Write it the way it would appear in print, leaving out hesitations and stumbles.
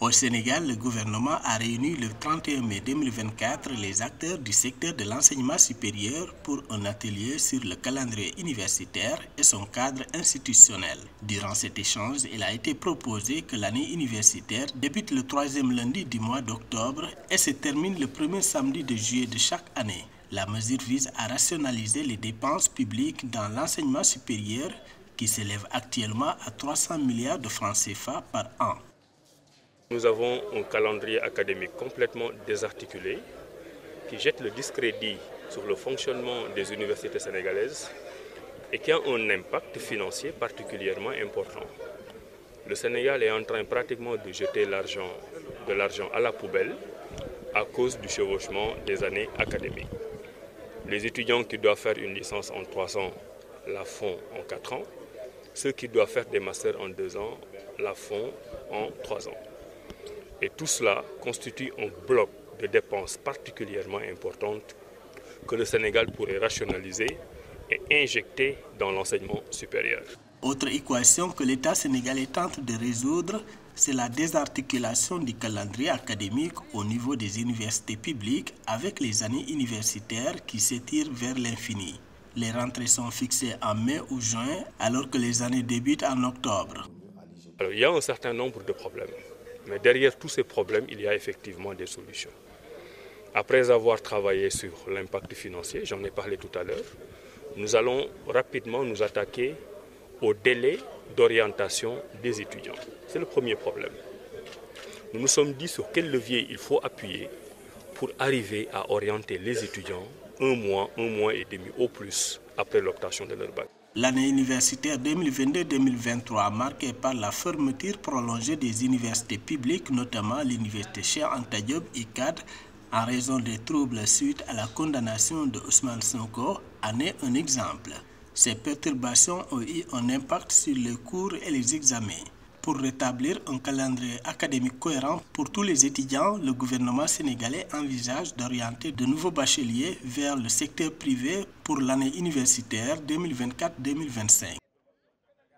Au Sénégal, le gouvernement a réuni le 31 mai 2024 les acteurs du secteur de l'enseignement supérieur pour un atelier sur le calendrier universitaire et son cadre institutionnel. Durant cet échange, il a été proposé que l'année universitaire débute le troisième lundi du mois d'octobre et se termine le premier samedi de juillet de chaque année. La mesure vise à rationaliser les dépenses publiques dans l'enseignement supérieur qui s'élève actuellement à 300 milliards de francs CFA par an. Nous avons un calendrier académique complètement désarticulé qui jette le discrédit sur le fonctionnement des universités sénégalaises et qui a un impact financier particulièrement important. Le Sénégal est en train pratiquement de jeter de l'argent à la poubelle à cause du chevauchement des années académiques. Les étudiants qui doivent faire une licence en 3 ans la font en 4 ans. Ceux qui doivent faire des masters en 2 ans la font en 3 ans. Et tout cela constitue un bloc de dépenses particulièrement importantes que le Sénégal pourrait rationaliser et injecter dans l'enseignement supérieur. Autre équation que l'État sénégalais tente de résoudre, c'est la désarticulation du calendrier académique au niveau des universités publiques avec les années universitaires qui s'étirent vers l'infini. Les rentrées sont fixées en mai ou juin alors que les années débutent en octobre. Alors, il y a un certain nombre de problèmes. Mais derrière tous ces problèmes, il y a effectivement des solutions. Après avoir travaillé sur l'impact financier, j'en ai parlé tout à l'heure, nous allons rapidement nous attaquer au délai d'orientation des étudiants. C'est le premier problème. Nous nous sommes dit sur quel levier il faut appuyer pour arriver à orienter les étudiants un mois et demi au plus après l'obtention de leur bac. L'année universitaire 2022-2023 marquée par la fermeture prolongée des universités publiques, notamment l'université Cheikh Anta Diop (UCAD), en raison des troubles suite à la condamnation de Ousmane Sonko, en est un exemple. Ces perturbations ont eu un impact sur les cours et les examens. Pour rétablir un calendrier académique cohérent pour tous les étudiants, le gouvernement sénégalais envisage d'orienter de nouveaux bacheliers vers le secteur privé pour l'année universitaire 2024-2025.